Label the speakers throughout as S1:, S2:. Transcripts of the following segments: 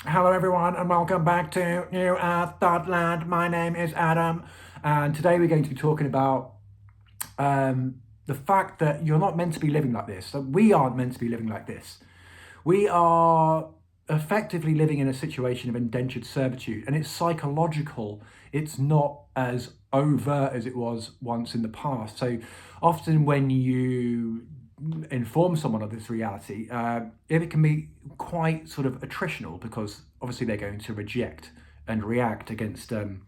S1: Hello everyone and welcome back to newearth.land. My name is Adam and today we're going to be talking about the fact that you're not meant to be living like this. So we aren't meant to be living like this. We are effectively living in a situation of indentured servitude and it's psychological. It's not as overt as it was once in the past. So often when you inform someone of this reality, it can be quite sort of attritional because obviously they're going to reject and react against the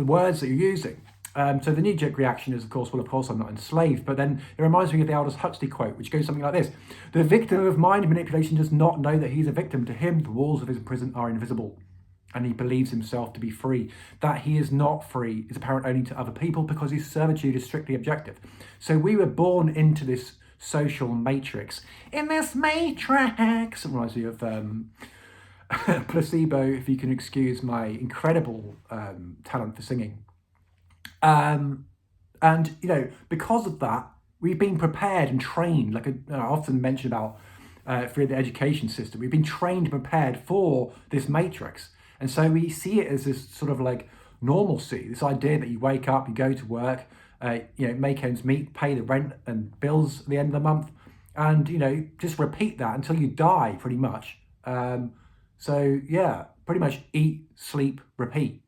S1: words that you're using. So the knee-jerk reaction is, of course, well, of course I'm not enslaved. But then it reminds me of the Aldous Huxley quote, which goes something like this: "The victim of mind manipulation does not know that he's a victim. To him, the walls of his prison are invisible, and he believes himself to be free. That he is not free is apparent only to other people because his servitude is strictly objective." So we were born into this social matrix. In this matrix, it reminds me of Placebo, if you can excuse my incredible talent for singing. And because of that, we've been prepared and trained. Like I often mention about through the education system, we've been trained and prepared for this matrix, and so we see it as this sort of like normalcy. This idea that you wake up, you go to work, make ends meet, pay the rent and bills at the end of the month, and just repeat that until you die, pretty much. So yeah, pretty much eat, sleep, repeat.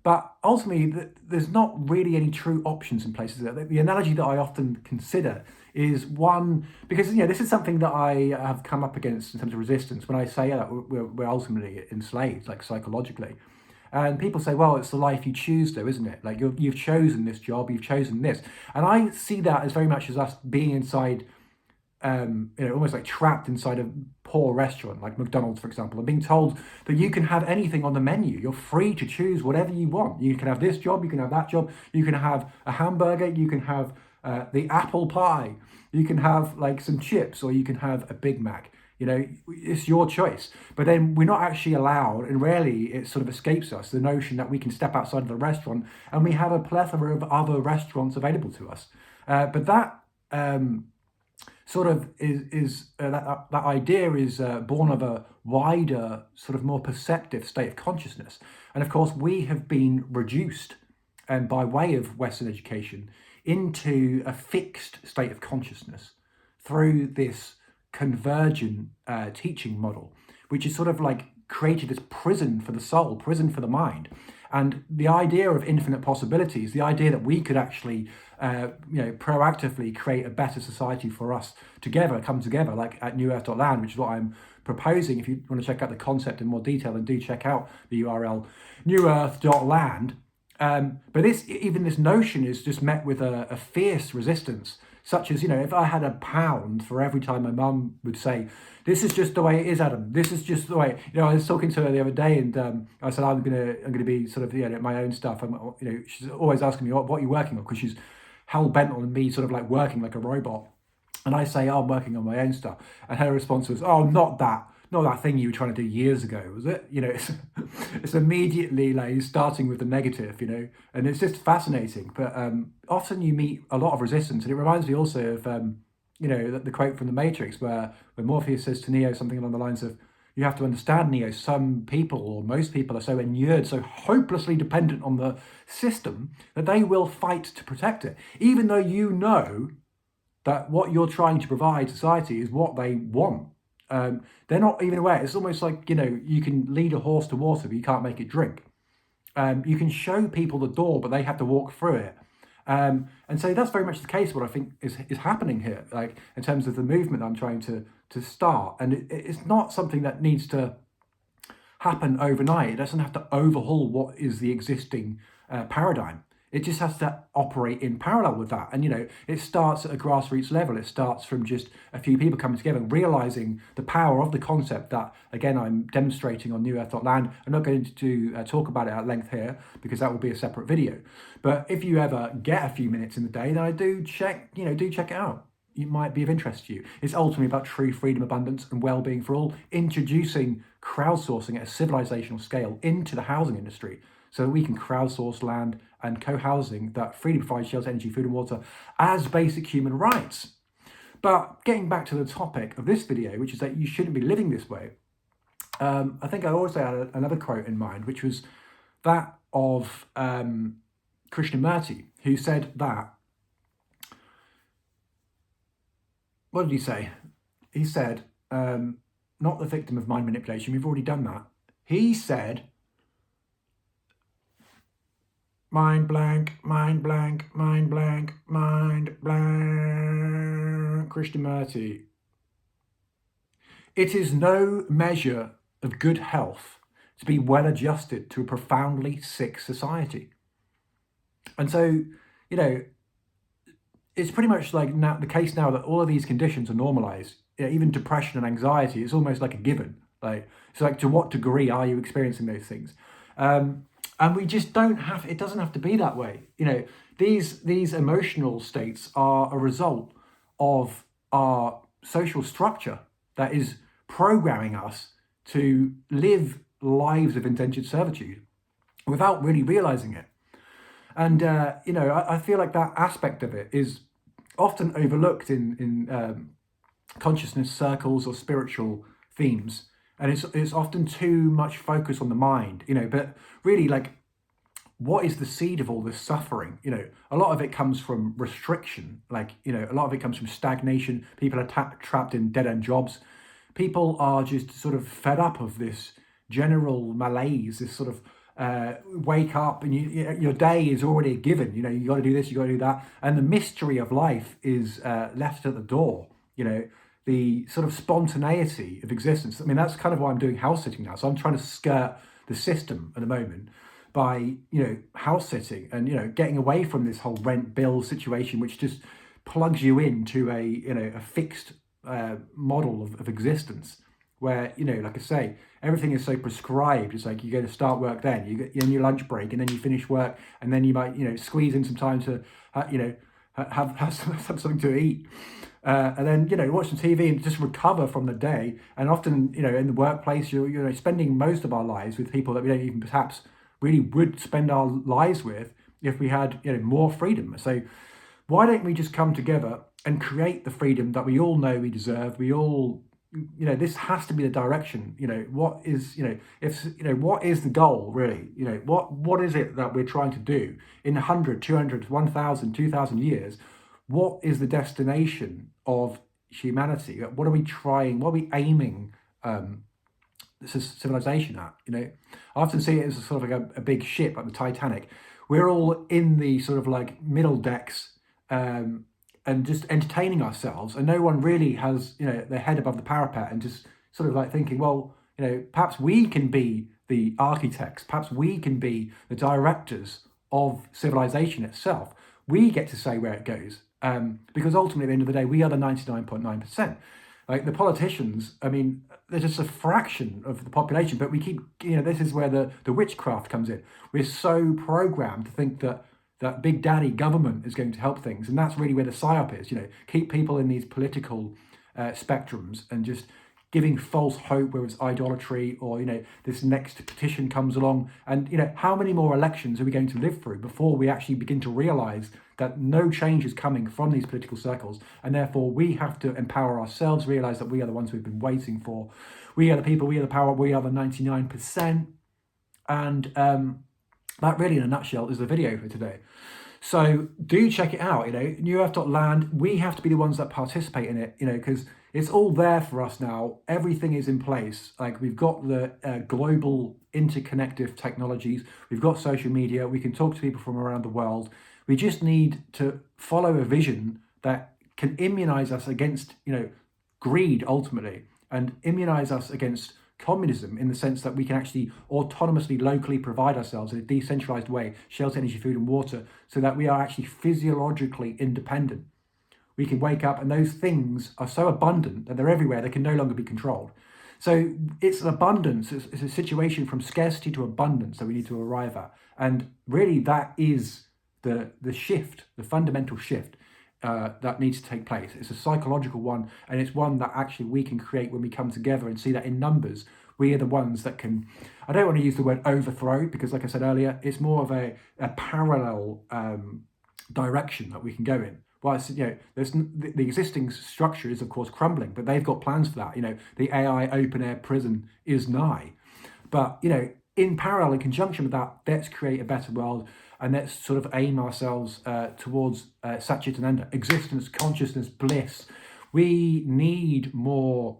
S1: But ultimately, there's not really any true options in places. The analogy that I often consider is one, because this is something that I have come up against in terms of resistance when I say that we're ultimately enslaved, like psychologically. And people say, well, it's the life you choose, though, isn't it? Like you've chosen this job, you've chosen this. And I see that as very much as us being inside almost like trapped inside a poor restaurant, like McDonald's, for example, and being told that you can have anything on the menu. You're free to choose whatever you want. You can have this job, you can have that job, you can have a hamburger, you can have the apple pie, you can have like some chips, or you can have a Big Mac. It's your choice. But then we're not actually allowed, and rarely it sort of escapes us, the notion that we can step outside of the restaurant and we have a plethora of other restaurants available to us. But that sort of that idea is born of a wider, sort of more perceptive state of consciousness. And of course, we have been reduced, by way of Western education, into a fixed state of consciousness through this convergent teaching model, which is sort of like created this prison for the soul, prison for the mind. And the idea of infinite possibilities, the idea that we could actually, proactively create a better society for us together, come together, like at newearth.land, which is what I'm proposing. If you want to check out the concept in more detail, then do check out the URL newearth.land. But this notion is just met with a fierce resistance, such as, if I had £1 for every time my mum would say, "This is just the way it is, Adam. This is just the way." I was talking to her the other day, and I said, I'm gonna be sort of my own stuff. She's always asking me what you're working on, because she's hell bent on me sort of like working like a robot. And I say, "Oh, I'm working on my own stuff," and her response was, "Oh, not that thing you were trying to do years ago, was it?" It's immediately like starting with the negative, and it's just fascinating. But often you meet a lot of resistance, and it reminds me also of the quote from The Matrix, where Morpheus says to Neo something along the lines of, "You have to understand, Neo, some people, or most people, are so inured, so hopelessly dependent on the system, that they will fight to protect it, even though you know that what you're trying to provide society is what they want." They're not even aware. It's almost like, you can lead a horse to water, but you can't make it drink. You can show people the door, but they have to walk through it. And so that's very much the case. What I think is happening here, like in terms of the movement that I'm trying to start, and it's not something that needs to happen overnight. It doesn't have to overhaul what is the existing paradigm. It just has to operate in parallel with that. And, it starts at a grassroots level. It starts from just a few people coming together and realizing the power of the concept that, again, I'm demonstrating on newearth.land. I'm not going to talk about it at length here because that will be a separate video. But if you ever get a few minutes in the day, then I do check it out. It might be of interest to you. It's ultimately about true freedom, abundance, and well-being for all, introducing crowdsourcing at a civilizational scale into the housing industry, so that we can crowdsource land and co-housing that freely provides shelter, energy, food and water as basic human rights. But getting back to the topic of this video, which is that you shouldn't be living this way, I think I also had another quote in mind, which was that of Krishnamurti, who said that, what did he say? He said, not the victim of mind manipulation, we've already done that. He said, mind blank, mind blank, mind blank, mind blank, Krishnamurti. It is no measure of good health to be well adjusted to a profoundly sick society. And so, you know, it's pretty much like now the case now that all of these conditions are normalized. Even depression and anxiety is almost like a given. Like, it's like, to what degree are you experiencing those things? And we just don't have, it doesn't have to be that way. These emotional states are a result of our social structure that is programming us to live lives of indentured servitude without really realizing it. And I feel like that aspect of it is often overlooked in consciousness circles or spiritual themes, and it's often too much focus on the mind. But really, like, what is the seed of all this suffering? A lot of it comes from restriction. Like, a lot of it comes from stagnation. People are trapped in dead-end jobs. People are just sort of fed up of this general malaise, this sort of wake up and your day is already a given. You got to do this, you got to do that, and the mystery of life is left at the door. The sort of spontaneity of existence. I mean, that's kind of why I'm doing house sitting now. So I'm trying to skirt the system at the moment by house sitting and getting away from this whole rent bill situation, which just plugs you into a fixed model of existence, where like I say, everything is so prescribed. It's like, you're going to start work, then you get in your lunch break, and then you finish work, and then you might squeeze in some time to have something to eat, and then watch some TV and just recover from the day. And often in the workplace, you're spending most of our lives with people that we don't even perhaps really would spend our lives with if we had more freedom. So why don't we just come together and create the freedom that we all know we deserve? We all, this has to be the direction. What is, what is the goal, really? What is it that we're trying to do in 100, 200, 1,000, 2,000 years? What is the destination of humanity? What are we trying, what are we aiming this is civilization at? I often see it as a sort of like a big ship, like the Titanic. We're all in the sort of like middle decks, and just entertaining ourselves, and no one really has their head above the parapet and just sort of like thinking, well, perhaps we can be the architects, perhaps we can be the directors of civilization itself. We get to say where it goes, because ultimately at the end of the day, we are the 99.9%. Like, the politicians, I mean, they're just a fraction of the population, but we keep, this is where the witchcraft comes in. We're so programmed to think that big daddy government is going to help things. And that's really where the psyop is, keep people in these political spectrums and just giving false hope, whether it's idolatry or, this next petition comes along. And, how many more elections are we going to live through before we actually begin to realize that no change is coming from these political circles? And therefore we have to empower ourselves, realize that we are the ones we've been waiting for. We are the people, we are the power, we are the 99%. And that really, in a nutshell, is the video for today. So do check it out, newearth.land. We have to be the ones that participate in it, because it's all there for us now. Everything is in place. Like, we've got the global interconnective technologies. We've got social media. We can talk to people from around the world. We just need to follow a vision that can immunize us against, greed ultimately, and immunize us against communism, in the sense that we can actually autonomously, locally provide ourselves in a decentralized way, shelter, energy, food and water, so that we are actually physiologically independent. We can wake up and those things are so abundant that they're everywhere, they can no longer be controlled. So it's an abundance, it's a situation from scarcity to abundance that we need to arrive at. And really that is the shift, the fundamental shift that needs to take place. It's a psychological one, and it's one that actually we can create when we come together and see that in numbers, we are the ones that can, I don't want to use the word overthrow, because like I said earlier, it's more of a parallel direction that we can go in, Well, it's, the existing structure is of course crumbling, but they've got plans for that. The AI open air prison is nigh. But in parallel, in conjunction with that, let's create a better world, and let's sort of aim ourselves towards Satchitananda, existence, consciousness, bliss. We need more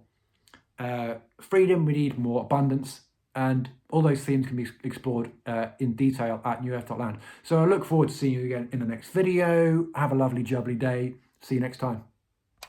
S1: freedom, we need more abundance, and all those themes can be explored in detail at newearth.land. So I look forward to seeing you again in the next video. Have a lovely, jubbly day. See you next time.